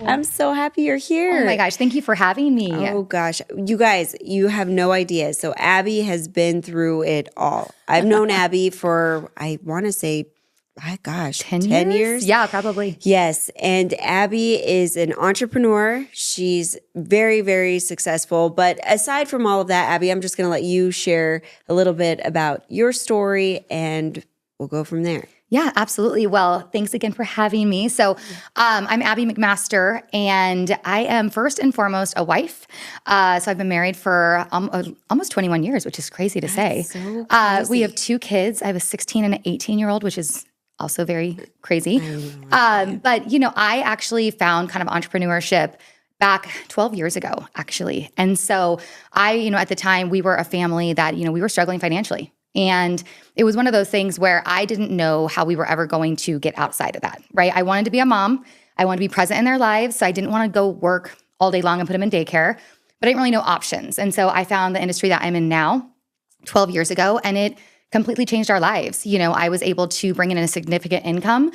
I'm so happy you're here. Oh my gosh, thank you for having me. Oh gosh. You guys, you have no idea. So Abby has been through it all. I've known Abby for, I want to say, 10 years? Yeah, probably. Yes. And Abby is an entrepreneur. She's very, very successful. But aside from all of that, Abby, I'm just going to let you share a little bit about your story and we'll go from there. Yeah, absolutely. Well, thanks again for having me. So I'm Abby McMaster, and I am first and foremost a wife. So I've been married for almost 21 years, which is crazy to say. So crazy. We have 2 kids. I have a 16 and an 18-year-old, which is also very crazy. But, I actually found kind of entrepreneurship back 12 years ago, actually. And so at the time, we were a family that, we were struggling financially. And it was one of those things where I didn't know how we were ever going to get outside of that, right? I wanted to be a mom. I wanted to be present in their lives. So I didn't want to go work all day long and put them in daycare, but I didn't really know options. And so I found the industry that I'm in now 12 years ago, and it completely changed our lives. I was able to bring in a significant income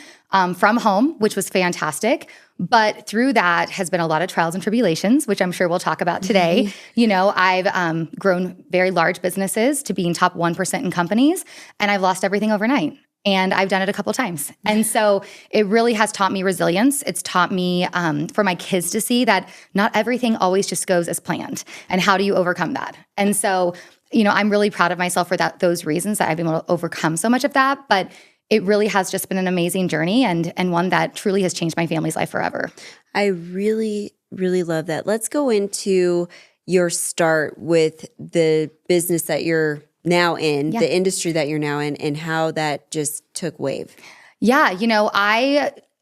from home, which was fantastic. But through that has been a lot of trials and tribulations, which I'm sure we'll talk about today. I've grown very large businesses to being top 1% in companies, and I've lost everything overnight. And I've done it a couple times. And so it really has taught me resilience. It's taught me for my kids to see that not everything always just goes as planned. And how do you overcome that? And so I'm really proud of myself for those reasons that I've been able to overcome so much of that. But it really has just been an amazing journey and one that truly has changed my family's life forever. I really, really love that. Let's go into your start with the business that you're now in, the industry that you're now in, and how that just took wave. Yeah,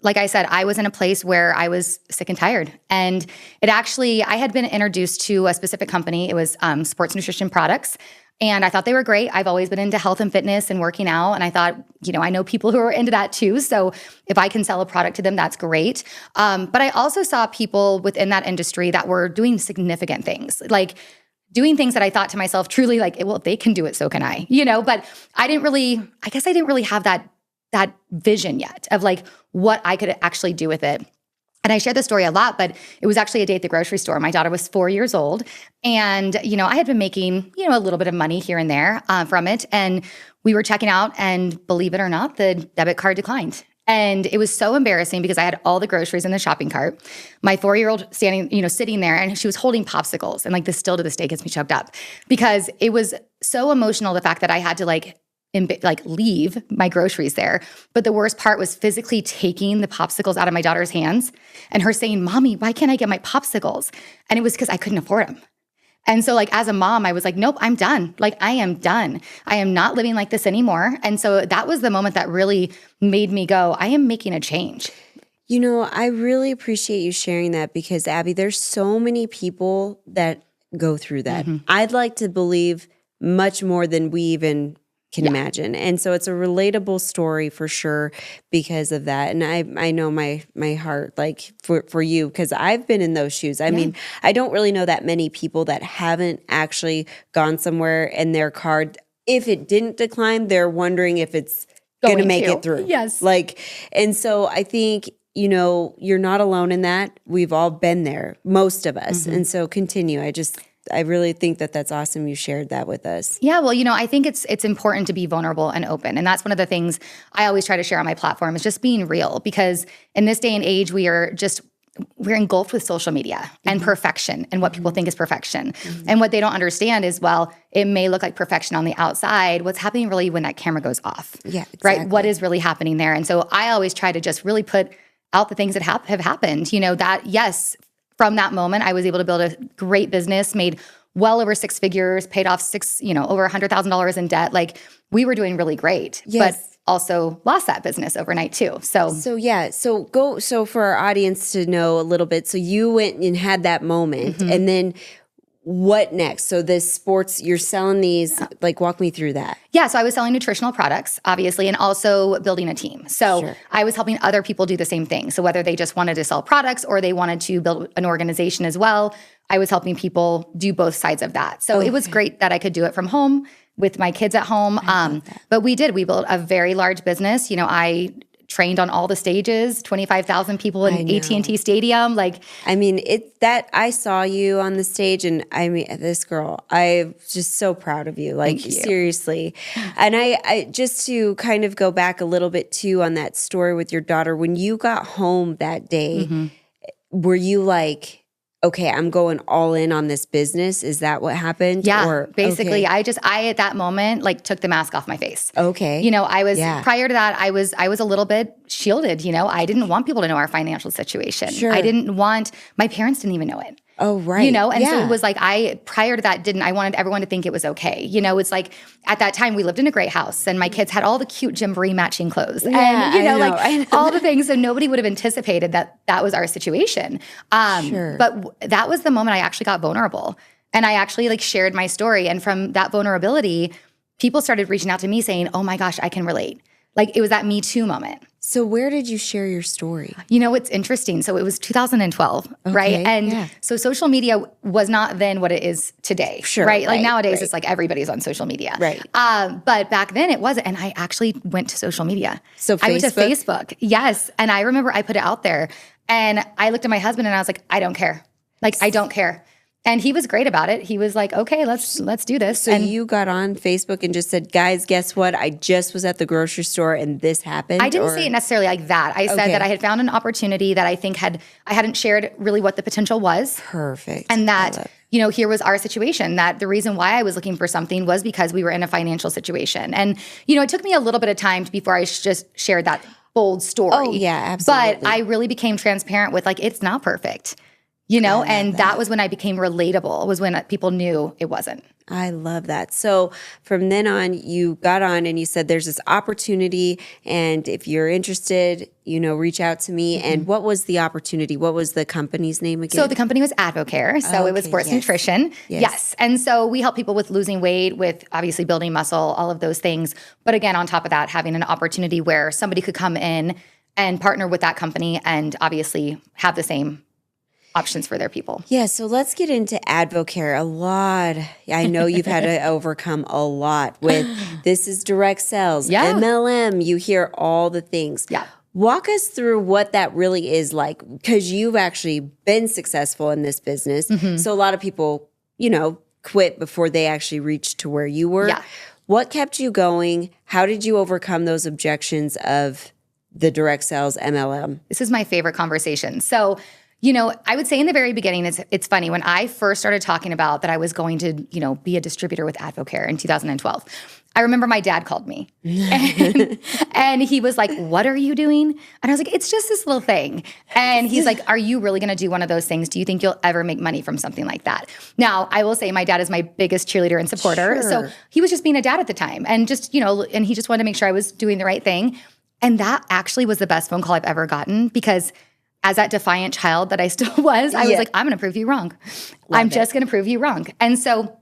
like I said, I was in a place where I was sick and tired. And I had been introduced to a specific company. It was sports nutrition products. And I thought they were great. I've always been into health and fitness and working out. And I thought, I know people who are into that too. So if I can sell a product to them, that's great. But I also saw people within that industry that were doing significant things, like doing things that I thought to myself, truly like, well, if they can do it, so can I, but I didn't really have that vision yet of like what I could actually do with it. And I share this story a lot, but it was actually a day at the grocery store. My daughter was 4 years old. And, I had been making, a little bit of money here and there from it. And we were checking out, and believe it or not, the debit card declined. And it was so embarrassing because I had all the groceries in the shopping cart. My 4-year-old sitting there, and she was holding popsicles. And like this still to this day gets me choked up because it was so emotional, the fact that I had to leave my groceries there. But the worst part was physically taking the popsicles out of my daughter's hands and her saying, "Mommy, why can't I get my popsicles?" And it was because I couldn't afford them. And so as a mom, I was like, nope, I'm done. I am done. I am not living like this anymore. And so that was the moment that really made me go, I am making a change. I really appreciate you sharing that because, Abby, there's so many people that go through that. Mm-hmm. I'd like to believe much more than we even can imagine. And so it's a relatable story for sure because of that. And I know my heart for you because I've been in those shoes. I mean, I don't really know that many people that haven't actually gone somewhere and their card, if it didn't decline, they're wondering if it's going to make it through. Yes. And so I think, you're not alone in that. We've all been there, most of us. Mm-hmm. And so continue. I really think that that's awesome you shared that with us. Yeah, well, I think it's important to be vulnerable and open. And that's one of the things I always try to share on my platform is just being real. Because in this day and age, we're engulfed with social media and perfection and what people think is perfection. Mm-hmm. And what they don't understand is, well, it may look like perfection on the outside. What's happening really when that camera goes off? Yeah, exactly. Right? What is really happening there? And so I always try to just really put out the things that have happened. From that moment, I was able to build a great business, made well over 6 figures, paid off over $100,000 in debt. We were doing really great, but also lost that business overnight too. So for our audience to know a little bit. So you went and had that moment, mm-hmm. and then what next? So this sports, you're selling these, walk me through that. Yeah, so I was selling nutritional products, obviously, and also building a team. So I was helping other people do the same thing. So whether they just wanted to sell products or they wanted to build an organization as well, I was helping people do both sides of that. So it was great that I could do it from home with my kids at home. But we built a very large business. I trained on all the stages, 25,000 people in AT&T Stadium. Like, I mean, I saw you on the stage, and I mean, this girl, I'm just so proud of you. Like, seriously. And I just to kind of go back a little bit too on that story with your daughter, when you got home that day, were you like, okay, I'm going all in on this business? Is that what happened? Yeah, or, basically, okay. I at that moment like took the mask off my face. Okay. You know, I was prior to that, I was a little bit shielded. You know, I didn't want people to know our financial situation. Sure. I didn't want, my parents didn't even know it. Oh, right. You know, and so it was like prior to that, I wanted everyone to think it was okay. You know, it's like at that time we lived in a great house and my kids had all the cute Gymboree matching clothes and, you know, like all the things. So nobody would have anticipated that was our situation. But that was the moment I actually got vulnerable and I actually like shared my story. And from that vulnerability, people started reaching out to me saying, oh my gosh, I can relate. Like it was that Me Too moment. So where did you share your story? You know, it's interesting. So it was 2012, right? And so social media was not then what it is today, right? Like nowadays, it's like everybody's on social media. Right. But back then it wasn't. And I actually went to social media. So I went to Facebook. Yes. And I remember I put it out there and I looked at my husband and I was like, I don't care. Like, I don't care. And he was great about it. He was like, okay, let's do this. So you got on Facebook and just said, guys, guess what? I just was at the grocery store and this happened. I didn't say it necessarily like that. I said that I had found an opportunity that I think I hadn't shared really what the potential was. Perfect. And that, you know, here was our situation, that the reason why I was looking for something was because we were in a financial situation. And, you know, it took me a little bit of time before I just shared that bold story. Oh, yeah, absolutely. But I really became transparent with like, it's not perfect. You know, and that was when I became relatable, was when people knew it wasn't. I love that. So from then on, you got on and you said there's this opportunity and if you're interested, you know, reach out to me. And what was the opportunity? What was the company's name again? So the company was Advocare. So it was sports nutrition. Yes. And so we help people with losing weight, with obviously building muscle, all of those things. But again, on top of that, having an opportunity where somebody could come in and partner with that company and obviously have the same options for their people. Yeah, so let's get into Advocare. A lot. I know you've had to overcome a lot with this is direct sales, MLM. You hear all the things. Yeah. Walk us through what that really is like, because you've actually been successful in this business. So a lot of people, you know, quit before they actually reached to where you were. Yeah. What kept you going? How did you overcome those objections of the direct sales MLM? This is my favorite conversation. So, you know, I would say in the very beginning, it's funny. When I first started talking about that I was going to, you know, be a distributor with Advocare in 2012, I remember my dad called me and he was like, what are you doing? And I was like, it's just this little thing. And he's like, are you really going to do one of those things? Do you think you'll ever make money from something like that? Now, I will say my dad is my biggest cheerleader and supporter. So he was just being a dad at the time and just, you know, and he just wanted to make sure I was doing the right thing. And that actually was the best phone call I've ever gotten because as that defiant child that I still was, I was like, I'm going to prove you wrong. I'm just going to prove you wrong. And so,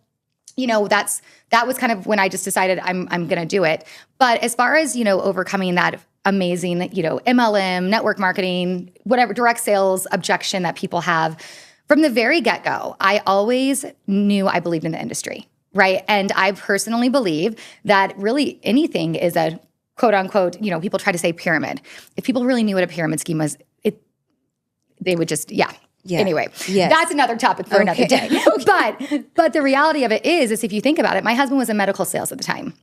you know, that was kind of when I just decided I'm going to do it. But as far as, you know, overcoming that amazing, you know, MLM, network marketing, whatever, direct sales objection that people have, from the very get-go, I always knew I believed in the industry, right? And I personally believe that really anything is a quote unquote, you know, people try to say pyramid. If people really knew what a pyramid scheme was, they would just, Anyway, that's another topic for another day. But the reality of it is if you think about it, my husband was in medical sales at the time.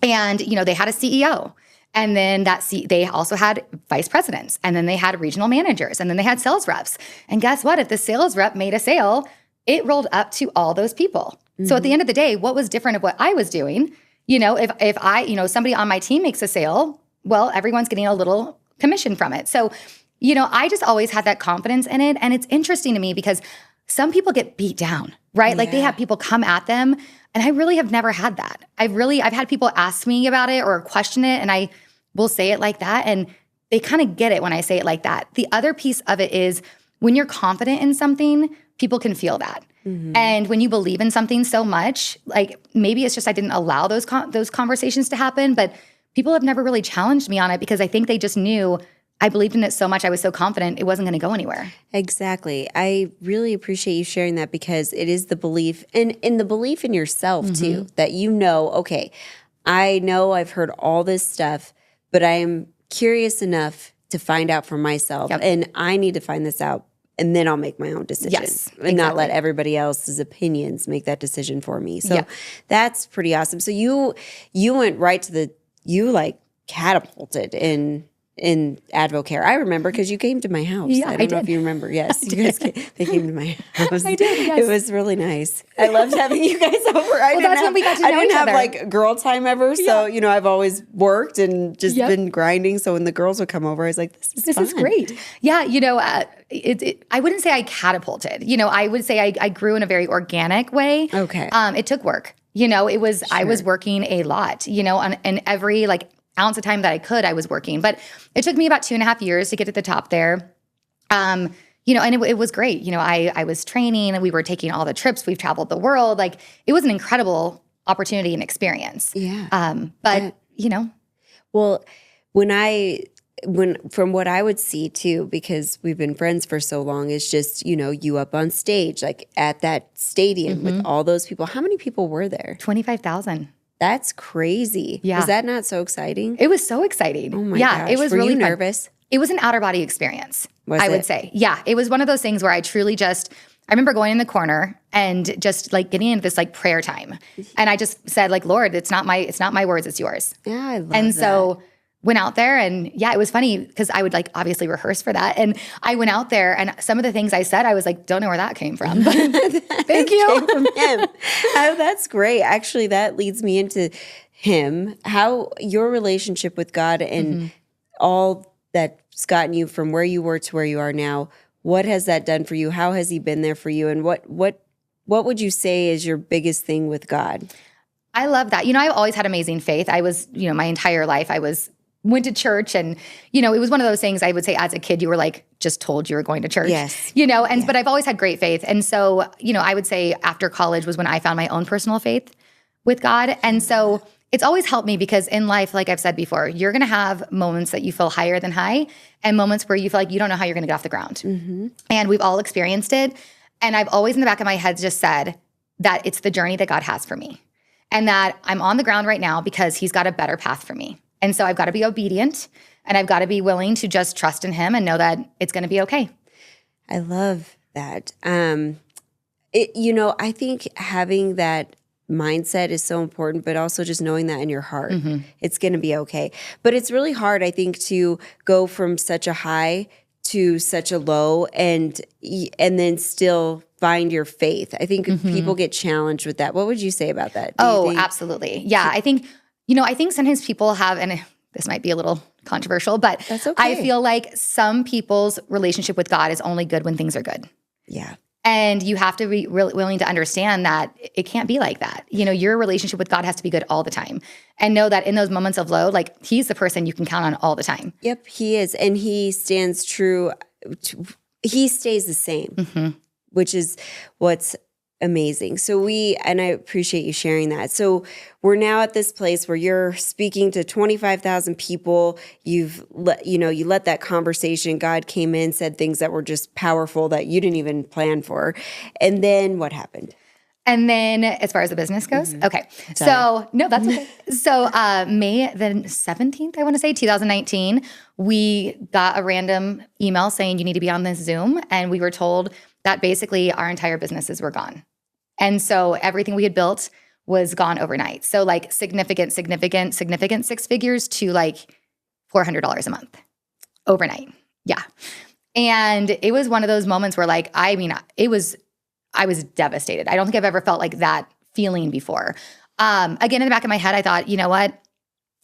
And, you know, they had a CEO. And then they also had vice presidents. And then they had regional managers. And then they had sales reps. And guess what? If the sales rep made a sale, it rolled up to all those people. So at the end of the day, what was different of what I was doing? You know, if I, you know, somebody on my team makes a sale, well, everyone's getting a little commission from it. So, you know, I just always had that confidence in it. And it's interesting to me because some people get beat down, right? Like they have people come at them. And I really have never had that. I've had people ask me about it or question it. And I will say it like that. And they kind of get it when I say it like that. The other piece of it is when you're confident in something, people can feel that. And when you believe in something so much, like maybe it's just I didn't allow those conversations to happen, but people have never really challenged me on it because I think they just knew I believed in it so much. I was so confident it wasn't going to go anywhere. Exactly. I really appreciate you sharing that because it is the belief and in the belief in yourself too, that you know, okay, I know I've heard all this stuff, but I'm curious enough to find out for myself. Yep. And I need to find this out. And then I'll make my own decision. Yes, and not let everybody else's opinions make that decision for me. So that's pretty awesome. So you went right to you like catapulted in Advocare. I remember because you came to my house. Yeah, I don't know if you remember. Yes, they came to my house. I did, yes. It was really nice. I loved having you guys over. That's when we got to know each other. I didn't have like girl time ever. So, I've always worked and just been grinding. So when the girls would come over, I was like, this is great. Yeah. I wouldn't say I catapulted. I would say I grew in a very organic way. Okay. It took work. I was working a lot, and every like ounce of time that I could, I was working. But it took me about 2.5 years to get to the top there. And it was great. I was training and we were taking all the trips. We've traveled the world. Like it was an incredible opportunity and experience. Yeah. Well, from what I would see too, because we've been friends for so long, is just, you up on stage, like at that stadium with all those people. How many people were there? 25,000. That's crazy. Yeah. Was that not so exciting? It was so exciting. Oh my gosh. It was Were really you fun. nervous? It was an outer body experience, I would say. Yeah, it was one of those things where I truly I remember going in the corner and just like getting into this like prayer time. And I just said like, Lord, it's not my words, it's yours. Yeah, I love that. And so went out there and it was funny because I would like obviously rehearse for that. And I went out there and some of the things I said, I was like, don't know where that came from. But thank you. Came from him. Oh, that's great. Actually, that leads me into him, how your relationship with God and all that's gotten you from where you were to where you are now, what has that done for you? How has he been there for you? And what would you say is your biggest thing with God? I love that. I've always had amazing faith. I was, my entire life, went to church and, it was one of those things I would say as a kid, you were like just told you were going to church, yes. But I've always had great faith. And so, I would say after college was when I found my own personal faith with God. And so it's always helped me because in life, like I've said before, you're going to have moments that you feel higher than high and moments where you feel like you don't know how you're going to get off the ground. Mm-hmm. And we've all experienced it. And I've always in the back of my head just said that it's the journey that God has for me. And that I'm on the ground right now because he's got a better path for me. And so I've got to be obedient and I've got to be willing to just trust in him and know that it's going to be okay. I love that. I think having that mindset is so important, but also just knowing that in your heart, it's going to be okay. But it's really hard, I think, to go from such a high to such a low and then still find your faith. I think people get challenged with that. What would you say about that? Absolutely. Yeah. I think sometimes people have, and this might be a little controversial, but that's okay. I feel like some people's relationship with God is only good when things are good. Yeah. And you have to be really willing to understand that it can't be like that. Your relationship with God has to be good all the time. And know that in those moments of low, like he's the person you can count on all the time. Yep, he is. And he stands true. He stays the same, which is what's amazing. So and I appreciate you sharing that. So we're now at this place where you're speaking to 25,000 people. You let that conversation, God came in, said things that were just powerful that you didn't even plan for. And then what happened? And then as far as the business goes, okay. So, no, that's okay. So May the 17th, I want to say, 2019, we got a random email saying you need to be on this Zoom. And we were told that basically our entire businesses were gone. And so everything we had built was gone overnight. So like significant 6 figures to like $400 a month overnight. Yeah. And it was one of those moments where I was devastated. I don't think I've ever felt like that feeling before. Again, in the back of my head, I thought, you know what?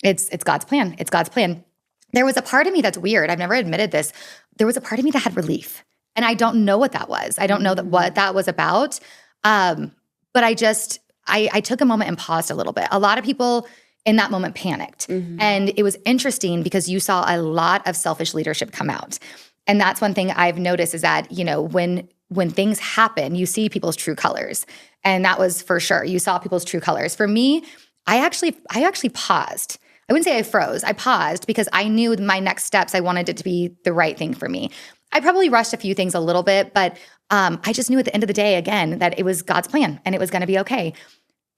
It's God's plan. It's God's plan. There was a part of me that's weird. I've never admitted this. There was a part of me that had relief. And I don't know what that was. I don't know what that was about. But I took a moment and paused a little bit. A lot of people in that moment panicked. And it was interesting because you saw a lot of selfish leadership come out. And that's one thing I've noticed is that, when things happen, you see people's true colors. And that was for sure. You saw people's true colors. For me, I actually paused. I wouldn't say I froze. I paused because I knew my next steps, I wanted it to be the right thing for me. I probably rushed a few things a little bit, but I just knew at the end of the day, again, that it was God's plan and it was going to be okay.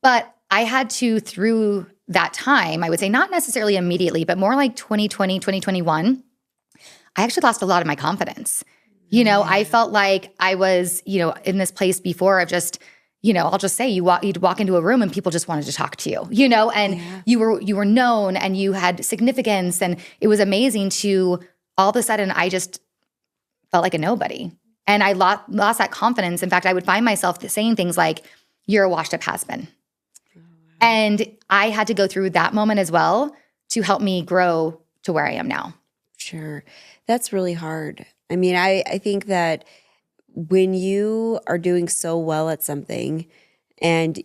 But I had to, through that time, I would say not necessarily immediately, but more like 2020, 2021, I actually lost a lot of my confidence. I felt like I was, in this place before of just, I'll just say you'd walk into a room and people just wanted to talk to you, and you were known and you had significance, and it was amazing to all of a sudden I just felt like a nobody. And I lost that confidence. In fact, I would find myself saying things like, "You're a washed up has-been." And I had to go through that moment as well to help me grow to where I am now. Sure. That's really hard. I mean, I think that when you are doing so well at something and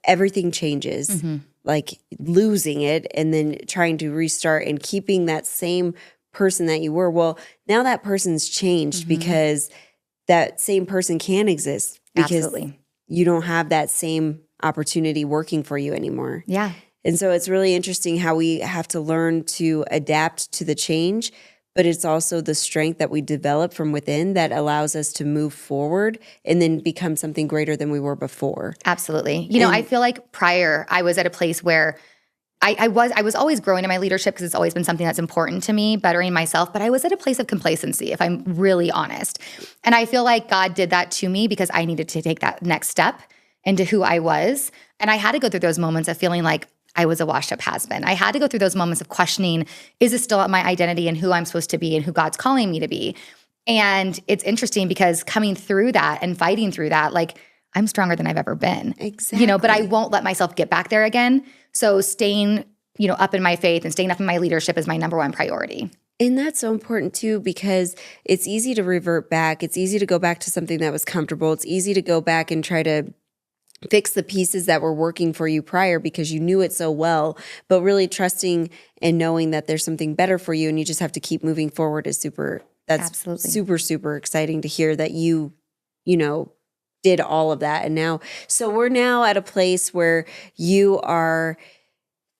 everything changes, like losing it and then trying to restart and keeping that same person that you were, well, now that person's changed because that same person can exist because you don't have that same opportunity working for you anymore. Yeah. And so it's really interesting how we have to learn to adapt to the change, but it's also the strength that we develop from within that allows us to move forward and then become something greater than we were before. Absolutely. I feel like prior I was at a place where I was always growing in my leadership because it's always been something that's important to me, bettering myself, but I was at a place of complacency, if I'm really honest. And I feel like God did that to me because I needed to take that next step into who I was. And I had to go through those moments of feeling like I was a washed up has-been. I had to go through those moments of questioning, is this still my identity and who I'm supposed to be and who God's calling me to be? And it's interesting because coming through that and fighting through that, like I'm stronger than I've ever been. Exactly. But I won't let myself get back there again. So staying, up in my faith and staying up in my leadership is my number one priority. And that's so important too, because it's easy to revert back. It's easy to go back to something that was comfortable. It's easy to go back and try to fix the pieces that were working for you prior because you knew it so well, but really trusting and knowing that there's something better for you and you just have to keep moving forward is Absolutely. super, super exciting to hear that you did all of that. And now, so we're now at a place where you are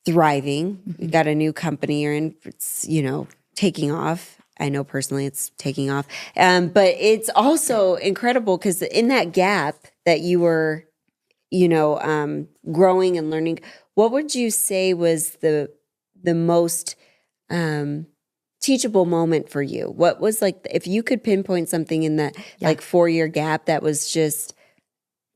thriving. You got a new company you're in, it's, taking off. I know personally it's taking off. But it's also incredible because in that gap that you were growing and learning, what would you say was the most teachable moment for you? What was like, if you could pinpoint something in that 4-year gap that was just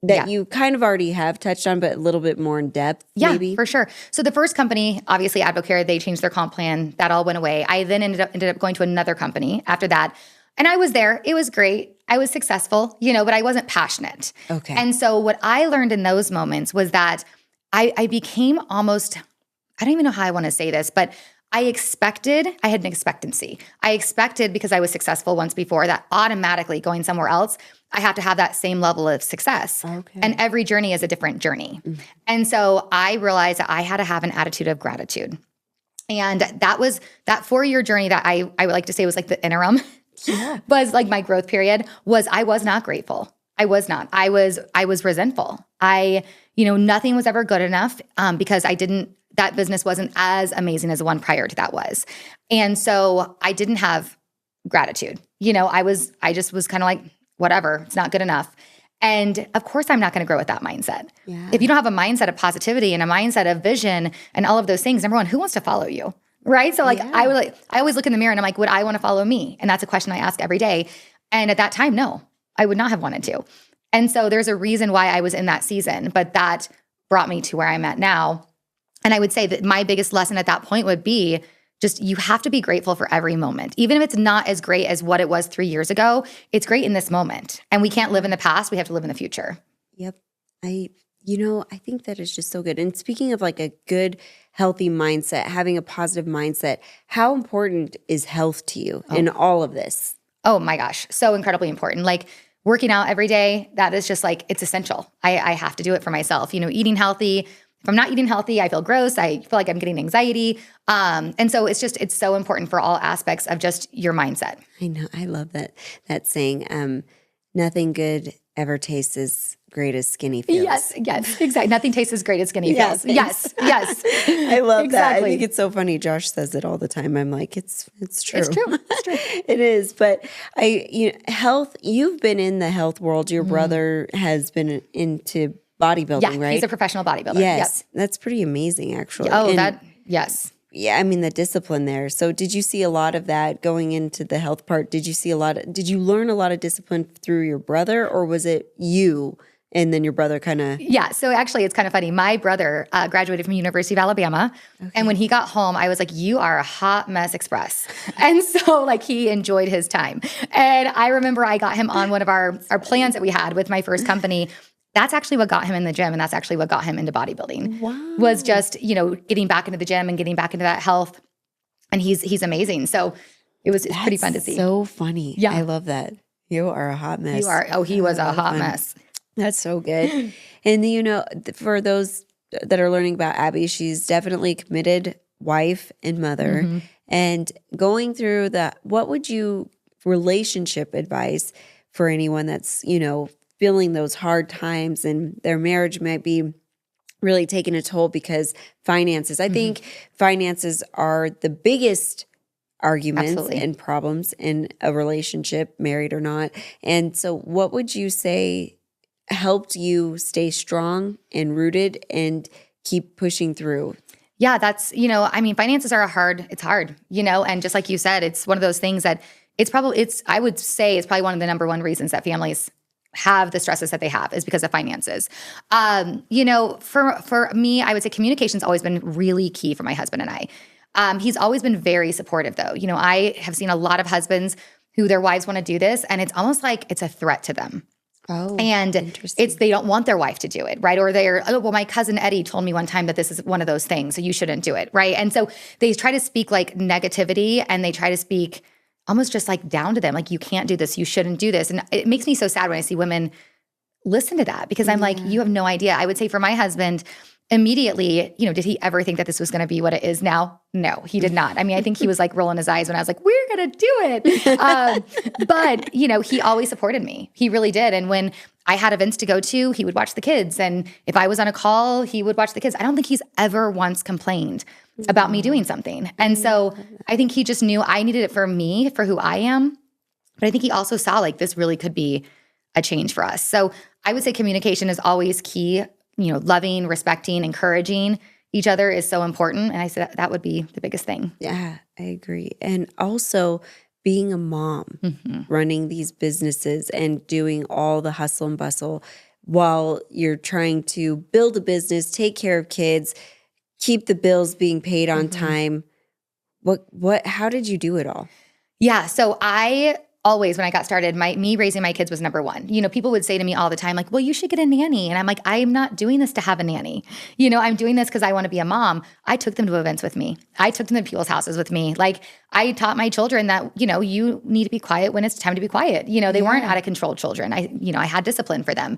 that you kind of already have touched on, but a little bit more in depth, maybe? Yeah, for sure. So the first company, obviously Advocare, they changed their comp plan. That all went away. I then ended up going to another company after that. And I was there. It was great. I was successful, but I wasn't passionate. Okay. And so what I learned in those moments was that I became almost, I don't even know how I want to say this, but I had an expectancy. I expected because I was successful once before that automatically going somewhere else, I have to have that same level of success. Okay. And every journey is a different journey. Mm-hmm. And so I realized that I had to have an attitude of gratitude. And that was that 4-year journey that I would like to say was like the interim. Yeah. Was like my growth period I was not grateful. I was not. I was resentful. Nothing was ever good enough because that business wasn't as amazing as the one prior to that was. And so I didn't have gratitude. I just was kind of like, whatever, it's not good enough. And of course, I'm not going to grow with that mindset. Yeah. If you don't have a mindset of positivity and a mindset of vision and all of those things, number one, who wants to follow you? Right? So I always look in the mirror and I'm like, would I want to follow me? And that's a question I ask every day. And at that time, no, I would not have wanted to. And so there's a reason why I was in that season, but that brought me to where I'm at now. And I would say that my biggest lesson at that point would be just you have to be grateful for every moment. Even if it's not as great as what it was 3 years ago, it's great in this moment. And we can't live in the past. We have to live in the future. Yep. I think that is just so good. And speaking of like a good, healthy mindset, having a positive mindset, how important is health to you in all of this? Oh my gosh. So incredibly important. Like working out every day, that is just like, it's essential. I have to do it for myself. Eating healthy. If I'm not eating healthy, I feel gross. I feel like I'm getting anxiety. And so it's so important for all aspects of just your mindset. I know. I love that saying. Nothing good ever tastes as great as skinny feels. Yes, exactly. Nothing tastes as great as skinny feels. Yes. I love that. I think it's so funny. Josh says it all the time. I'm like, it's true. It's true. It is. But health, you've been in the health world. Your brother has been into bodybuilding, Yeah, right? he's a professional bodybuilder. Yes. Yep. That's pretty amazing, actually. Oh, And yes. yeah, I mean, the discipline there. So did you see a lot of that going into the health part? Did you learn a lot of discipline through your brother, or was it you and then your brother kind of? Yeah. So actually, it's kind of funny. My brother graduated from University of Alabama. Okay. And when he got home, I was like, you are a hot mess express. And so like he enjoyed his time. And I remember I got him on one of our plans that we had with my first company. That's actually what got him in the gym. And that's actually what got him into bodybuilding. Wow. Was just, getting back into the gym and getting back into that health. And he's amazing. So it's pretty fun to see. So funny. Yeah. I love that. You are a hot mess. You are. Oh, he was a hot mess. That's so good. And for those that are learning about Abby, she's definitely a committed wife and mother. Mm-hmm. And going through what would you relationship advice for anyone that's, feeling those hard times and their marriage might be really taking a toll because finances. I think finances are the biggest arguments Absolutely. And problems in a relationship, married or not. And so what would you say helped you stay strong and rooted and keep pushing through? Yeah, that's, finances are hard. It's hard, and just like you said, it's one of those things that I would say it's probably one of the number one reasons that families have the stresses that they have is because of finances. For me, I would say communication's always been really key for my husband and I. He's always been very supportive though. I have seen a lot of husbands who their wives want to do this and it's almost like it's a threat to them. Oh, and they don't want their wife to do it, right? Or my cousin Eddie told me one time that this is one of those things, so you shouldn't do it, right? And so they try to speak like negativity and they try to speak almost just like down to them, like you can't do this, you shouldn't do this. And it makes me so sad when I see women listen to that because I'm like, you have no idea. I would say for my husband, immediately, did he ever think that this was going to be what it is now? No, he did not. I mean, I think he was like rolling his eyes when I was like, we're going to do it. But, he always supported me. He really did. And when I had events to go to, he would watch the kids. And if I was on a call, he would watch the kids. I don't think he's ever once complained about me doing something. And so I think he just knew I needed it for me, for who I am. But I think he also saw like this really could be a change for us. So I would say communication is always key. Loving, respecting, encouraging each other is so important. And I said that would be the biggest thing. Yeah, I agree. And also being a mom, running these businesses and doing all the hustle and bustle while you're trying to build a business, take care of kids, keep the bills being paid on time. How did you do it all? Yeah. So I always, when I got started, me raising my kids was number one. People would say to me all the time, like, well, you should get a nanny. And I'm like, I am not doing this to have a nanny. I'm doing this because I want to be a mom. I took them to events with me. I took them to people's houses with me. Like I taught my children that, you need to be quiet when it's time to be quiet. They weren't out of control children. I had discipline for them.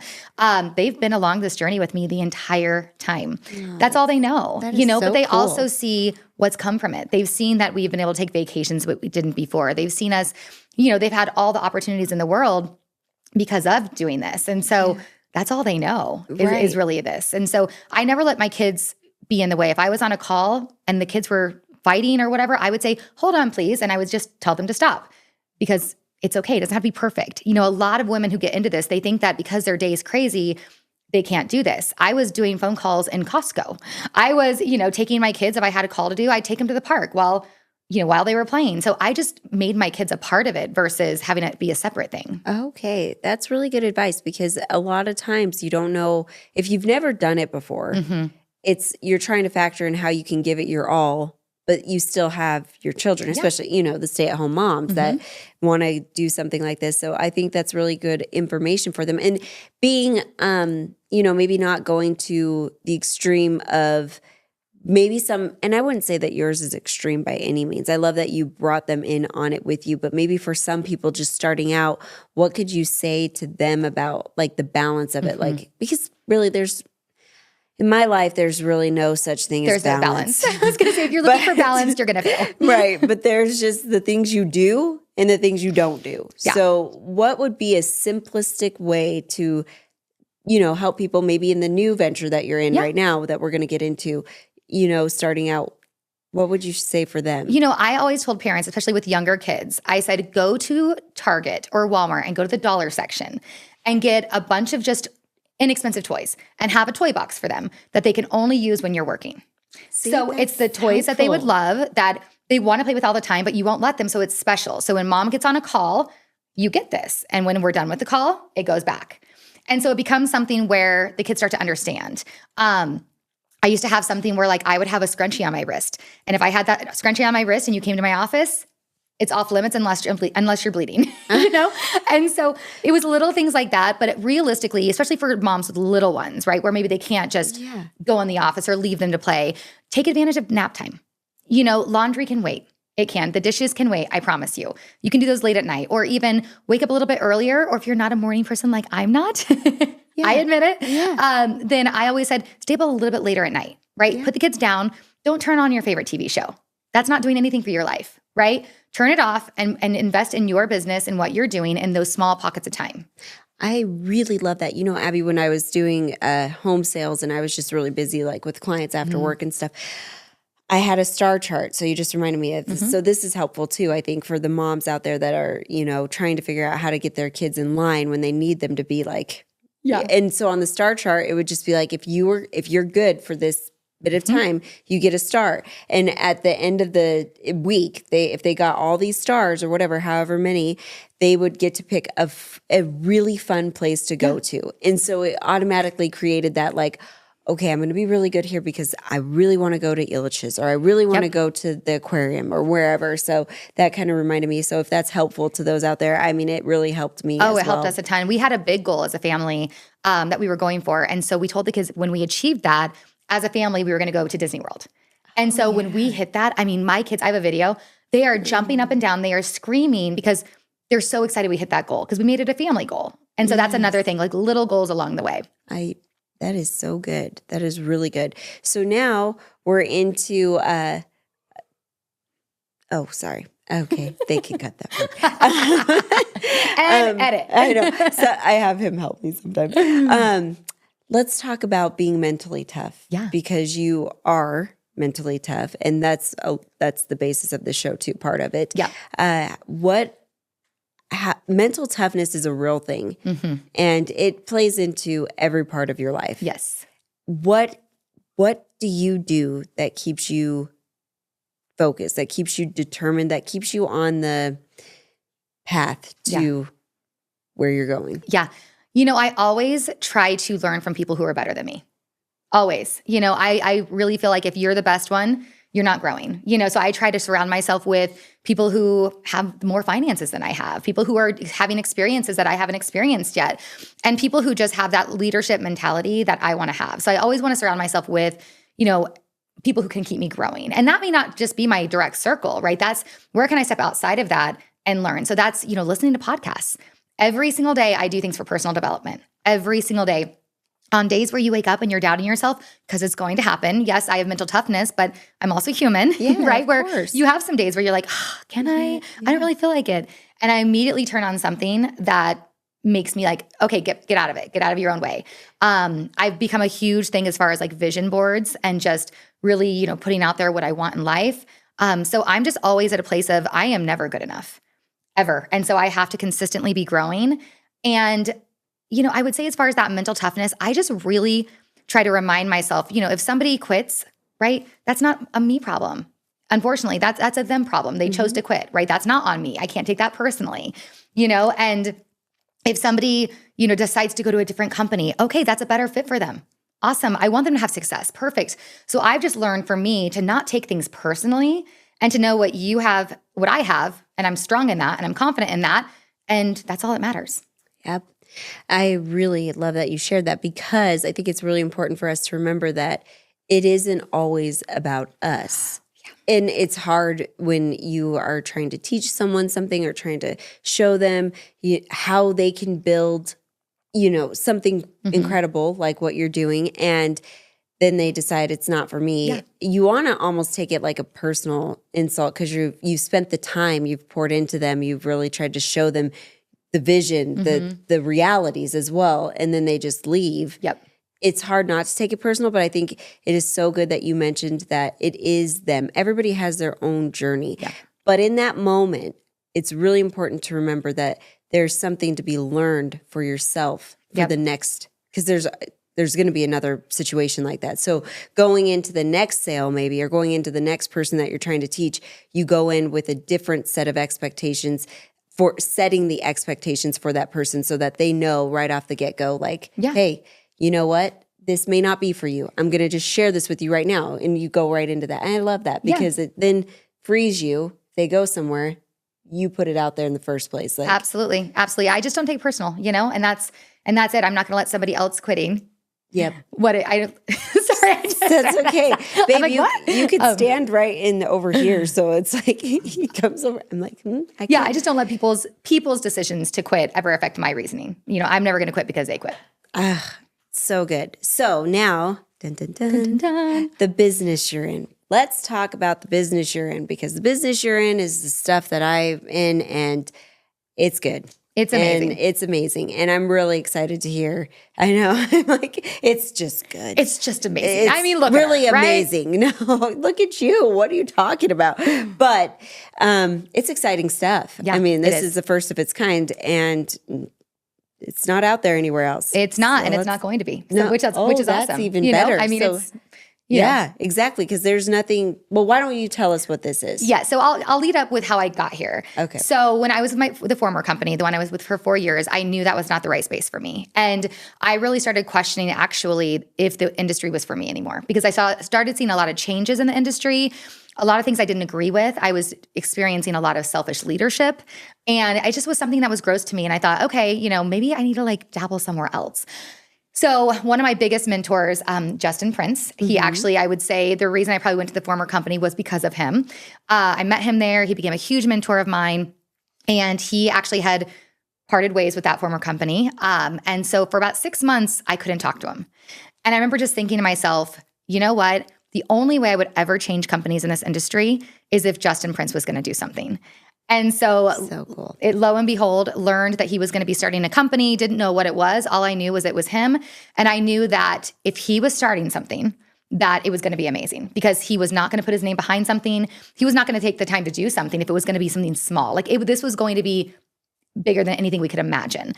They've been along this journey with me the entire time. That's all they know, so but they cool. Also see what's come from it. They've seen that we've been able to take vacations that we didn't before. They've seen us, they've had all the opportunities in the world because of doing this. And so that's all they know is really this. And so I never let my kids be in the way. If I was on a call and the kids were fighting or whatever, I would say, hold on, please. And I would just tell them to stop because it's okay. It doesn't have to be perfect. A lot of women who get into this, they think that because their day is crazy, they can't do this. I was doing phone calls in Costco. I was, taking my kids, if I had a call to do, I'd take them to the park while they were playing. So I just made my kids a part of it versus having it be a separate thing. Okay. That's really good advice because a lot of times you don't know if you've never done it before, you're trying to factor in how you can give it your all, but you still have your children, especially, the stay-at-home moms that want to do something like this. So I think that's really good information for them. And being, maybe not going to the extreme of maybe and I wouldn't say that yours is extreme by any means. I love that you brought them in on it with you, but maybe for some people just starting out, what could you say to them about like the balance of it? Like, because really in my life, there's really no such thing as balance. I was going to say, if you're looking for balance, you're going to fail. Right. But there's just the things you do and the things you don't do. Yeah. So what would be a simplistic way to, help people maybe in the new venture that you're in right now that we're going to get into, starting out? What would you say for them? I always told parents, especially with younger kids, I said, go to Target or Walmart and go to the dollar section and get a bunch of just inexpensive toys and have a toy box for them that they can only use when you're working. See, So it's the toys that they would love that they want to play with all the time, but you won't let them. So it's special. So when mom gets on a call, you get this. And when we're done with the call, it goes back. And so it becomes something where the kids start to understand. I used to have something where like I would have a scrunchie on my wrist. And if I had that scrunchie on my wrist and you came to my office, it's off limits unless you're bleeding, you know? And so it was little things like that. But realistically, especially for moms with little ones, right? Where maybe they can't just go in the office or leave them to play, take advantage of nap time. You know, laundry can wait. It can. The dishes can wait, I promise you. You can do those late at night or even wake up a little bit earlier. Or if you're not a morning person like I'm not, I admit it, then I always said, stay up a little bit later at night, right? Yeah. Put the kids down. Don't turn on your favorite TV show. That's not doing anything for your life, right? Turn it off and invest in your business and what you're doing in those small pockets of time. I really love that. You know, Abby, when I was doing home sales and I was just really busy like with clients after work and stuff, I had a star chart. So you just reminded me of this. So this is helpful too, I think, for the moms out there that are, you know, trying to figure out how to get their kids in line when they need them to be like, And so on the star chart, it would just be like, if you're good for this bit of time, you get a star. And at the end of the week, if they got all these stars or whatever, however many, they would get to pick a really fun place to go to. And so it automatically created that like, okay, I'm going to be really good here because I really want to go to Illich's or I really want to go to the aquarium or wherever. So that kind of reminded me. So if that's helpful to those out there, I mean, it really helped me as well. Helped us a ton. We had a big goal as a family that we were going for. And so we told the kids when we achieved that, as a family, we were going to go to Disney World. And so when we hit that, I mean, my kids, I have a video, they are jumping up and down. They are screaming because they're so excited we hit that goal because we made it a family goal. And so that's another thing, like little goals along the way. That is so good. That is really good. So now we're into sorry. Okay, they can cut that part. And edit. I know. So I have him help me sometimes. Let's talk about being mentally tough. Yeah. Because you are mentally tough. And that's the basis of the show too, part of it. Yeah. Mental toughness is a real thing. And it plays into every part of your life. Yes. What do you do that keeps you focused, that keeps you determined, that keeps you on the path to where you're going? Yeah. You know, I always try to learn from people who are better than me. Always. You know, I really feel like if you're the best one, you're not growing. You know, so I try to surround myself with people who have more finances than I have, people who are having experiences that I haven't experienced yet, and people who just have that leadership mentality that I want to have. So I always want to surround myself with, you know, people who can keep me growing. And that may not just be my direct circle, right? That's where can I step outside of that and learn? So that's, you know, listening to podcasts. Every single day I do things for personal development. Every single day. On days where you wake up and you're doubting yourself, because it's going to happen. Yes, I have mental toughness, but I'm also human, right? Where you have some days where you're like, can I? I don't really feel like it. And I immediately turn on something that makes me like, okay, get out of it. Get out of your own way. I've become a huge thing as far as like vision boards and just really, you know, putting out there what I want in life. So I'm just always at a place of I am never good enough, ever. And so I have to consistently be growing. And you know, I would say as far as that mental toughness, I just really try to remind myself, you know, if somebody quits, right, that's not a me problem. Unfortunately, that's a them problem. They chose to quit, right? That's not on me. I can't take that personally, you know, and if somebody, you know, decides to go to a different company, okay, that's a better fit for them. Awesome. I want them to have success. Perfect. So I've just learned for me to not take things personally and to know what you have, what I have, and I'm strong in that and I'm confident in that. And that's all that matters. Yep. I really love that you shared that because I think it's really important for us to remember that it isn't always about us. Yeah. And it's hard when you are trying to teach someone something or trying to show them how they can build, you know, something incredible like what you're doing. And then they decide it's not for me. Yeah. You want to almost take it like a personal insult because you've spent the time, you've poured into them, you've really tried to show them the vision, the realities as well, and then they just leave. Yep. It's hard not to take it personal, but I think it is so good that you mentioned that it is them. Everybody has their own journey. Yeah. But in that moment, it's really important to remember that there's something to be learned for yourself for the next because there's going to be another situation like that. So going into the next sale maybe, or going into the next person that you're trying to teach, you go in with a different set of expectations for setting the expectations for that person so that they know right off the get-go, like, hey, you know what? This may not be for you. I'm going to just share this with you right now. And you go right into that. And I love that because it then frees you. If they go somewhere, you put it out there in the first place. Like, Absolutely. I just don't take personal, and that's it. I'm not going to let somebody else quitting. Yep. Sorry. That's okay. Babe, like, you could stand right in over here. So it's like he comes over. I'm like, I just don't let people's decisions to quit ever affect my reasoning. I'm never going to quit because they quit. So good. So now, dun, dun, dun, Dun, dun, dun. the business you're in. Let's talk about the business you're in, because the business you're in is the stuff that I'm in, and it's good. It's amazing. And it's amazing. And I'm really excited to hear. I know. I'm like, it's just good. It's just amazing. It's look really at her, right? amazing. No, look at you. What are you talking about? But it's exciting stuff. Yeah, this is the first of its kind, and it's not out there anywhere else. It's not, and it's not going to be. So, which is that's awesome. even better. It's yeah, exactly. Because there's nothing. Well, why don't you tell us what this is? Yeah, so I'll lead up with how I got here. Okay. So when I was with the former company, the one I was with for 4 years, I knew that was not the right space for me, and I really started questioning actually if the industry was for me anymore, because I started seeing a lot of changes in the industry, a lot of things I didn't agree with. I was experiencing a lot of selfish leadership, and it just was something that was gross to me. And I thought, okay, maybe I need to dabble somewhere else. So one of my biggest mentors, Justin Prince, he actually, I would say the reason I probably went to the former company was because of him. I met him there. He became a huge mentor of mine, and he actually had parted ways with that former company. And so for about 6 months, I couldn't talk to him. And I remember just thinking to myself, you know what? The only way I would ever change companies in this industry is if Justin Prince was going to do something. And so cool. It, lo and behold, learned that he was going to be starting a company, didn't know what it was. All I knew was it was him. And I knew that if he was starting something, that it was going to be amazing, because he was not going to put his name behind something. He was not going to take the time to do something if it was going to be something small. This was going to be bigger than anything we could imagine.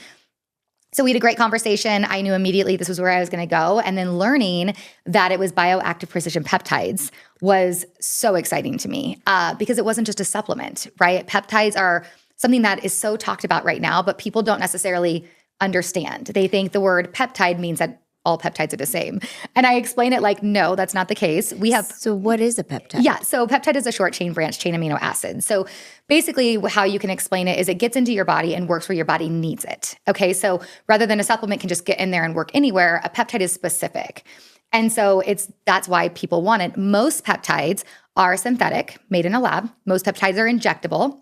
So we had a great conversation. I knew immediately this was where I was going to go. And then learning that it was bioactive precision peptides was so exciting to me because it wasn't just a supplement, right? Peptides are something that is so talked about right now, but people don't necessarily understand. They think the word peptide means that all peptides are the same. And I explain it like, no, that's not the case. So what is a peptide? Yeah. So peptide is a short chain branch chain amino acid. So basically how you can explain it is it gets into your body and works where your body needs it. Okay. So rather than a supplement can just get in there and work anywhere, a peptide is specific. And so that's why people want it. Most peptides are synthetic, made in a lab. Most peptides are injectable.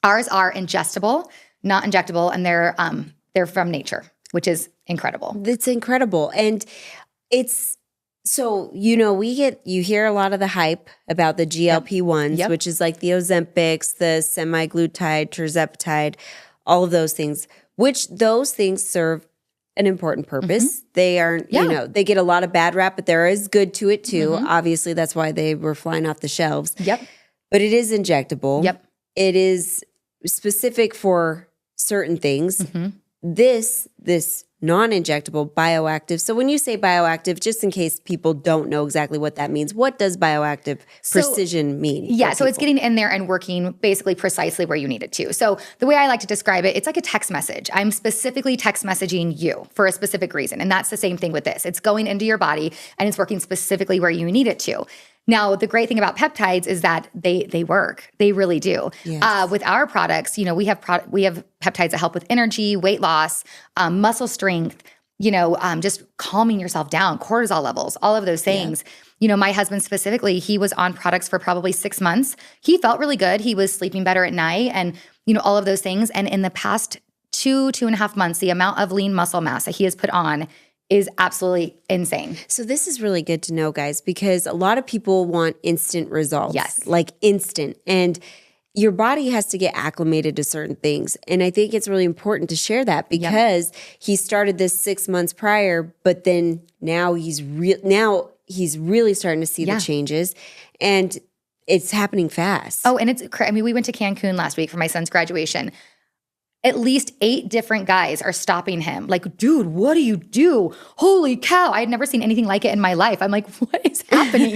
Ours are ingestible, not injectable, and they're from nature, which is incredible. It's incredible. And it's so, you hear a lot of the hype about the GLP-1s, which is like the Ozempics, the semaglutide, tirzepatide, all of those things, which those things serve an important purpose. They aren't, they get a lot of bad rap, but there is good to it too. Obviously, that's why they were flying off the shelves. Yep. But it is injectable. Yep. It is specific for certain things. This non-injectable bioactive. So when you say bioactive, just in case people don't know exactly what that means, what does bioactive precision mean? Yeah, so it's getting in there and working basically precisely where you need it to. So the way I like to describe it, it's like a text message. I'm specifically text messaging you for a specific reason. And that's the same thing with this. It's going into your body and it's working specifically where you need it to. Now, the great thing about peptides is that they work. They really do. Yes. With our products, we have peptides that help with energy, weight loss, muscle strength, just calming yourself down, cortisol levels, all of those things. Yeah. My husband specifically, he was on products for probably 6 months. He felt really good. He was sleeping better at night and, all of those things. And in the past 2.5 months, the amount of lean muscle mass that he has put on is absolutely insane. So this is really good to know, guys, because a lot of people want instant results. Yes. Like instant. And your body has to get acclimated to certain things. And I think it's really important to share that because he started this 6 months prior, but then now he's really starting to see the changes. And it's happening fast. Oh, and we went to Cancun last week for my son's graduation. at least 8 different guys are stopping him. Like, dude, what do you do? Holy cow. I had never seen anything like it in my life. I'm like, what is happening?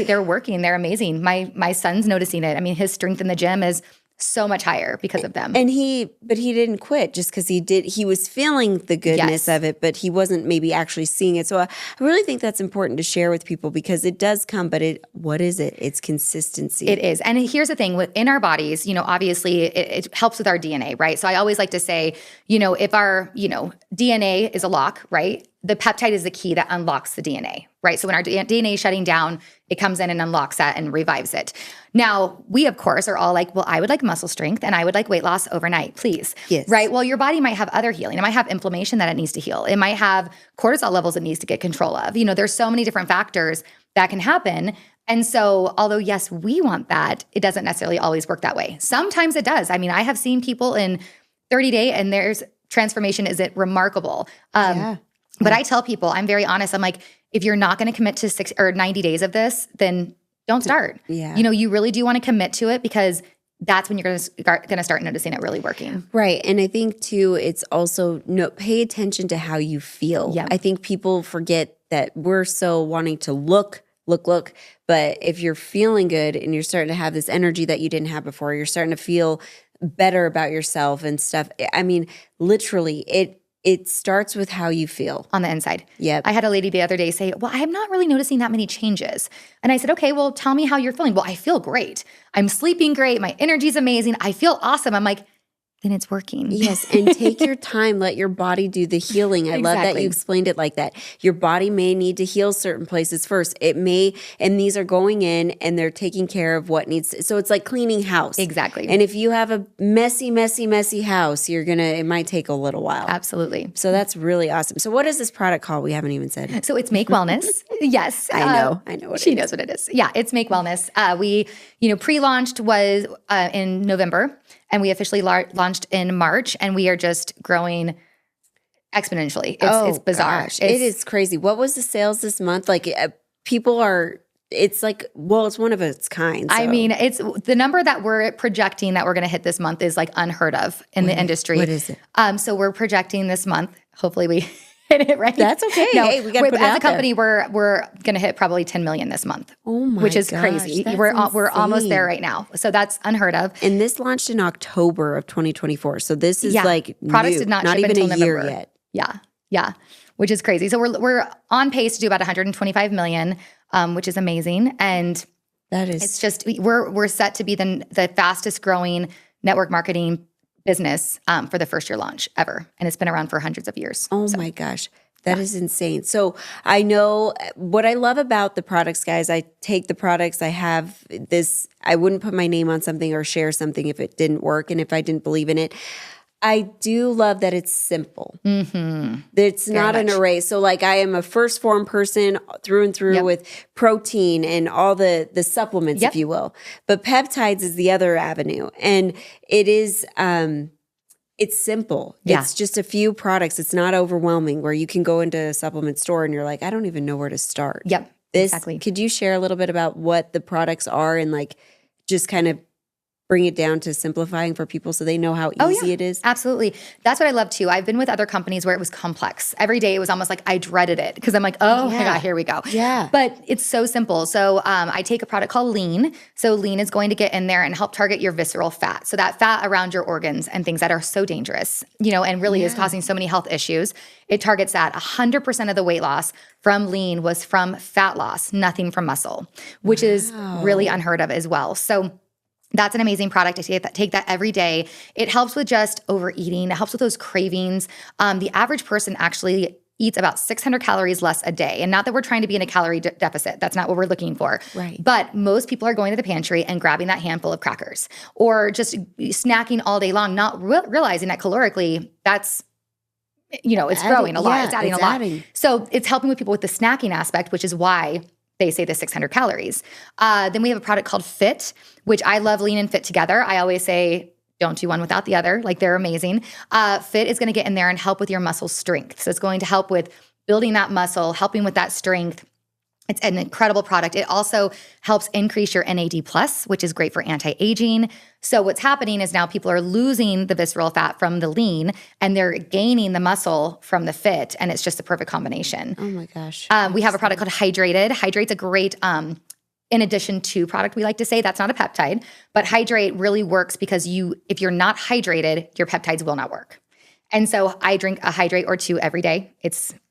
They're working. They're amazing. My son's noticing it. I mean, his strength in the gym is so much higher because of them. And he didn't quit just because he was feeling the goodness of it, but he wasn't maybe actually seeing it. So I really think that's important to share with people because it does come, but what is it? It's consistency. It is. And here's the thing within our bodies, obviously it helps with our DNA, right? So I always like to say, if our, DNA is a lock, right? The peptide is the key that unlocks the DNA, right? So when our DNA is shutting down, it comes in and unlocks that and revives it. Now, we, of course, are all like, well, I would like muscle strength and I would like weight loss overnight, please. Yes. Right? Well, your body might have other healing. It might have inflammation that it needs to heal. It might have cortisol levels it needs to get control of. There's so many different factors that can happen. And so, although, yes, we want that, it doesn't necessarily always work that way. Sometimes it does. I mean, I have seen people in 30 days and there's transformation is it remarkable. But I tell people, I'm very honest. I'm like, if you're not going to commit to 6 or 90 days of this, then don't start. Yeah. You really do want to commit to it because that's when you're going to start noticing it really working. Right. And I think too, it's also pay attention to how you feel. Yep. I think people forget that we're so wanting to look. But if you're feeling good and you're starting to have this energy that you didn't have before, you're starting to feel better about yourself and stuff. I mean, literally, it starts with how you feel. On the inside. Yep. I had a lady the other day say, well, I'm not really noticing that many changes. And I said, okay, well, tell me how you're feeling. Well, I feel great. I'm sleeping great. My energy's amazing. I feel awesome. I'm like, then it's working. Yes, and take your time. Let your body do the healing. I love that you explained it like that. Your body may need to heal certain places first. It may, and these are going in and they're taking care of what needs. So it's like cleaning house. Exactly. And if you have a messy house, it might take a little while. Absolutely. So that's really awesome. So what is this product called? We haven't even said. So it's Make Wellness. Yes. I know what she knows what it is. Yeah, it's Make Wellness. We, pre-launched was in November. And we officially launched in March, and we are just growing exponentially. It's bizarre. Gosh, it is crazy. What was the sales this month? Like people are, it's like, well, it's one of its kind. So. I mean, it's the number that we're projecting that we're going to hit this month is like unheard of in the industry. What is it? So we're projecting this month, hopefully we hit it right. That's okay. No, hey, we got to put it out as a company, we're going to hit probably 10 million this month. Oh my which is gosh, crazy. that's We're insane. almost there right now. So that's unheard of. And this launched in October of 2024. So this is like products new, did not ship even until a year November yet. Yeah, which is crazy. So we're on pace to do about 125 million, which is amazing. And that is, it's just we're set to be the fastest growing network marketing business for the first year launch ever, and it's been around for hundreds of years. Oh my gosh. That is insane. So I know what I love about the products, guys. I take the products. I have this. I wouldn't put my name on something or share something if it didn't work and if I didn't believe in it. I do love that it's simple. Mm-hmm. It's not an array. So like I am a first form person through and through with protein and all the supplements, if you will. But peptides is the other avenue. And it is it's simple. Yeah. It's just a few products. It's not overwhelming where you can go into a supplement store and you're like, I don't even know where to start. Yep. Exactly. Could you share a little bit about what the products are and like just kind of bring it down to simplifying for people so they know how easy it is? Absolutely. That's what I love too. I've been with other companies where it was complex. Every day it was almost like I dreaded it because I'm like, oh my God, here we go. Yeah. But it's so simple. So I take a product called Lean. So Lean is going to get in there and help target your visceral fat. So that fat around your organs and things that are so dangerous, and really is causing so many health issues. It targets that. 100% of the weight loss from Lean was from fat loss, nothing from muscle, which is really unheard of as well. So that's an amazing product. I take that every day. It helps with just overeating. It helps with those cravings. The average person actually eats about 600 calories less a day. And not that we're trying to be in a calorie deficit. That's not what we're looking for. Right. But most people are going to the pantry and grabbing that handful of crackers or just snacking all day long, not realizing that calorically that's it's growing a lot. Yeah, it's adding a lot. So it's helping with people with the snacking aspect, which is why they say the 600 calories. Then we have a product called Fit, which I love Lean and Fit together. I always say, don't do one without the other. Like they're amazing. Fit is going to get in there and help with your muscle strength. So it's going to help with building that muscle, helping with that strength. It's an incredible product. It also helps increase your NAD+, which is great for anti-aging. So what's happening is now people are losing the visceral fat from the lean and they're gaining the muscle from the fit, and it's just a perfect combination. Oh my gosh. We have a product called Hydrated. Hydrate's a great in addition to product, we like to say. That's not a peptide, but Hydrate really works because if you're not hydrated, your peptides will not work. And so I drink a Hydrate or two every day.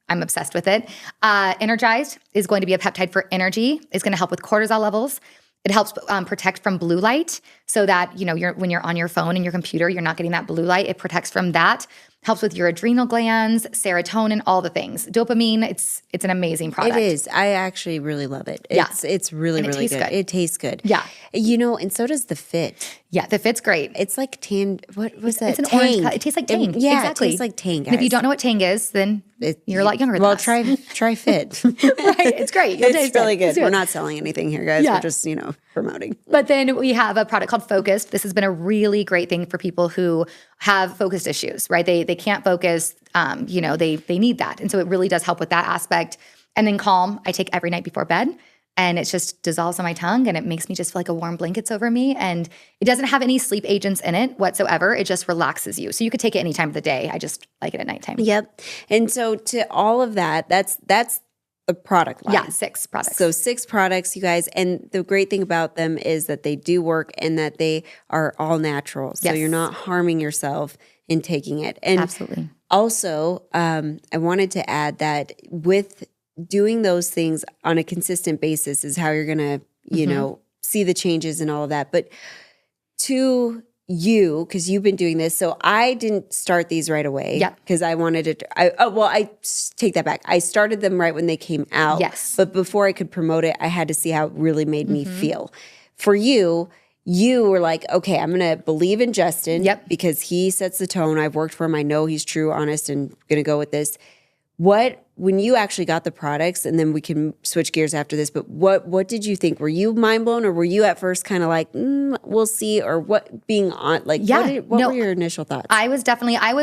I'm obsessed with it. Energized is going to be a peptide for energy. It's going to help with cortisol levels. It helps protect from blue light so that, when you're on your phone and your computer, you're not getting that blue light. It protects from that. Helps with your adrenal glands, serotonin, all the things. Dopamine, it's an amazing product. It is. I actually really love it. It's really, and it really tastes good. It tastes good. Yeah. And so does the Fit. Yeah, the Fit's great. It's like Tang. What was that? It's an Tang. orange color. It tastes like Tang. Exactly. It tastes like Tang, guys. And if you don't know what Tang is, then you're a lot younger than us. Well, try Fit. Right. It's great. It's really good. We're not selling anything here, guys. Yeah. We're just, promoting. But then we have a product called Focused. This has been a really great thing for people who have focused issues, right? They can't focus. They need that. And so it really does help with that aspect. And then Calm, I take every night before bed. And it just dissolves on my tongue and it makes me just feel like a warm blanket's over me. And it doesn't have any sleep agents in it whatsoever. It just relaxes you. So you could take it any time of the day. I just like it at nighttime. Yep. And so to all of that, that's the product line. Yeah, 6 products. So 6 products, you guys. And the great thing about them is that they do work and that they are all natural. So you're not harming yourself in taking it. And absolutely. Also, I wanted to add that with doing those things on a consistent basis is how you're going to, see the changes and all of that. But to you, because you've been doing this, so I didn't start these right away. Yeah. Because I wanted to, I take that back. I started them right when they came out. Yes. But before I could promote it, I had to see how it really made me feel. For you were like, okay, I'm going to believe in Justin because he sets the tone. I've worked for him. I know he's true, honest, and going to go with this. When you actually got the products, and then we can switch gears after this, but what did you think? Were you mind blown, or were you at first kind of like, we'll see, or what being on, like, what were your initial thoughts? I was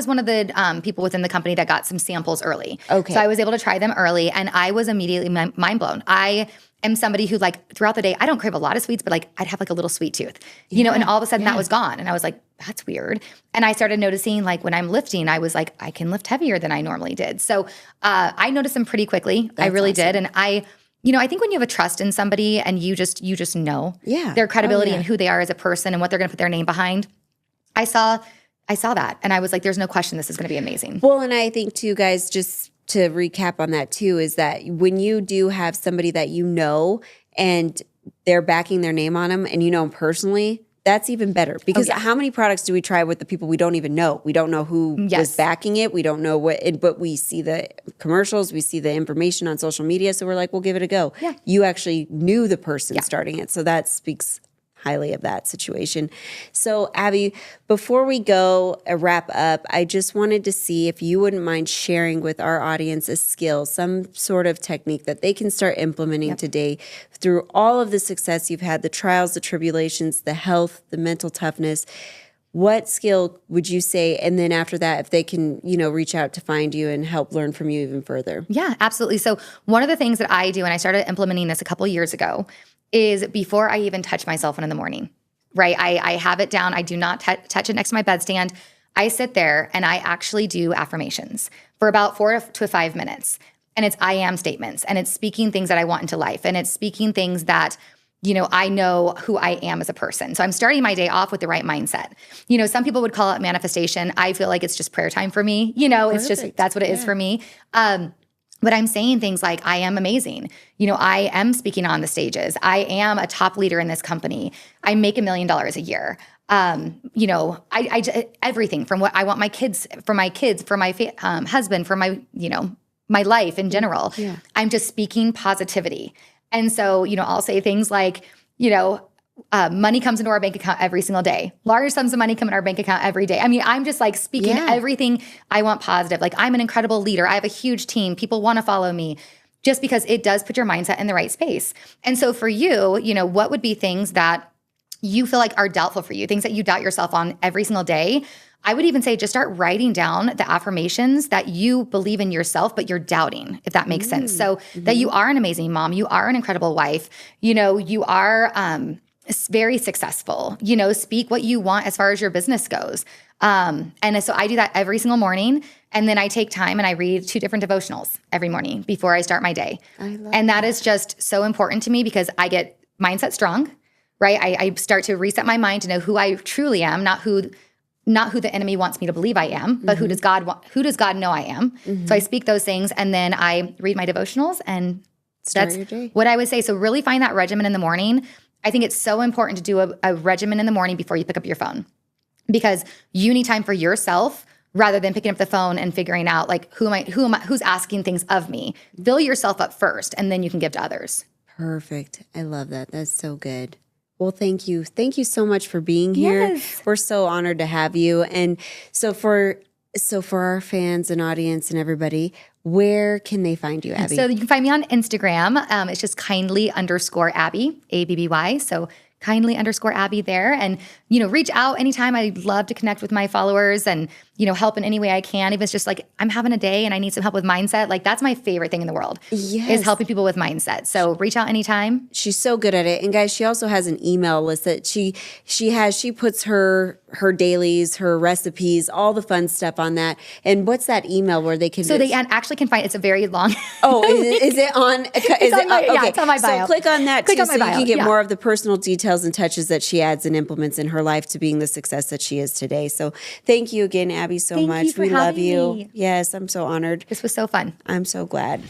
one of the people within the company that got some samples early. Okay. So I was able to try them early, and I was immediately mind blown. I am somebody who, like, throughout the day, I don't crave a lot of sweets, but like I'd have like a little sweet tooth, and all of a sudden that was gone. And I was like, that's weird. And I started noticing, like, when I'm lifting, I was like, I can lift heavier than I normally did. So I noticed them pretty quickly. I really did. And I think when you have a trust in somebody and you just know their credibility and who they are as a person and what they're going to put their name behind, I saw that. And I was like, there's no question this is going to be amazing. Well, and I think too, guys, just to recap on that too, is that when you do have somebody that and they're backing their name on them and them personally, that's even better. Because how many products do we try with the people we don't even know? We don't know who was backing it. We don't know but we see the commercials, we see the information on social media, so we're like, we'll give it a go. Yeah. You actually knew the person starting it, so that speaks highly of that situation. So Abby, before we go wrap up, I just wanted to see if you wouldn't mind sharing with our audience a skill, some sort of technique that they can start implementing today through all of the success you've had, the trials, the tribulations, the health, the mental toughness. What skill would you say? And then after that, if they can, reach out to find you and help learn from you even further. Yeah, absolutely. So one of the things that I do, and I started implementing this a couple of years ago, is before I even touch my cell phone in the morning, right? I have it down. I do not touch it next to my bedstand. I sit there and I actually do affirmations for about 4 to 5 minutes. And it's I am statements. And it's speaking things that I want into life. And it's speaking things that, I know who I am as a person. So I'm starting my day off with the right mindset. Some people would call it manifestation. I feel like it's just prayer time for me. It's just, that's what it is for me. But I'm saying things like, I am amazing. I am speaking on the stages. I am a top leader in this company. I make $1 million a year. I everything from what I want my kids, for my husband, for my, my life in general. Yeah. I'm just speaking positivity. And so, I'll say things like, money comes into our bank account every single day. Large sums of money come in our bank account every day. I mean, I'm just like speaking everything I want positive. Like, I'm an incredible leader. I have a huge team. People want to follow me, just because it does put your mindset in the right space. And so for you, what would be things that you feel like are doubtful for you, things that you doubt yourself on every single day? I would even say just start writing down the affirmations that you believe in yourself, but you're doubting, if that makes sense. So that you are an amazing mom, you are an incredible wife, you are very successful, speak what you want as far as your business goes. And so I do that every single morning. And then I take time and I read 2 different devotionals every morning before I start my day. And that is just so important to me because I get mindset strong, right? I start to reset my mind to know who I truly am, not who the enemy wants me to believe I am, but who does God know I am? So I speak those things and then I read my devotionals and that's what I would say. So really find that regimen in the morning. I think it's so important to do a regimen in the morning before you pick up your phone because you need time for yourself rather than picking up the phone and figuring out like, who's asking things of me. Fill yourself up first and then you can give to others. Perfect. I love that. That's so good. Well, thank you. Thank you so much for being here. Yes. We're so honored to have you. And so for our fans and audience and everybody, where can they find you, Abby? So you can find me on Instagram. It's just kindly_Abby, ABBY. So kindly_Abby there. And, reach out anytime. I'd love to connect with my followers and, help in any way I can. If it's just like, I'm having a day and I need some help with mindset. Like that's my favorite thing in the world is helping people with mindset. So reach out anytime. She's so good at it. And guys, she also has an email list that she puts her dailies, her recipes, all the fun stuff on that. And what's that email where they can? So they actually can find, it's a very long. Oh, is it on? Yeah, it's on my bio. So click on that too, so you can get yeah. more of the personal details and touches that she adds and implements in her life to being the success that she is today. So thank you again, Abby, so much. Thank you for we love having you. me. Yes, I'm so honored. This was so fun. I'm so glad.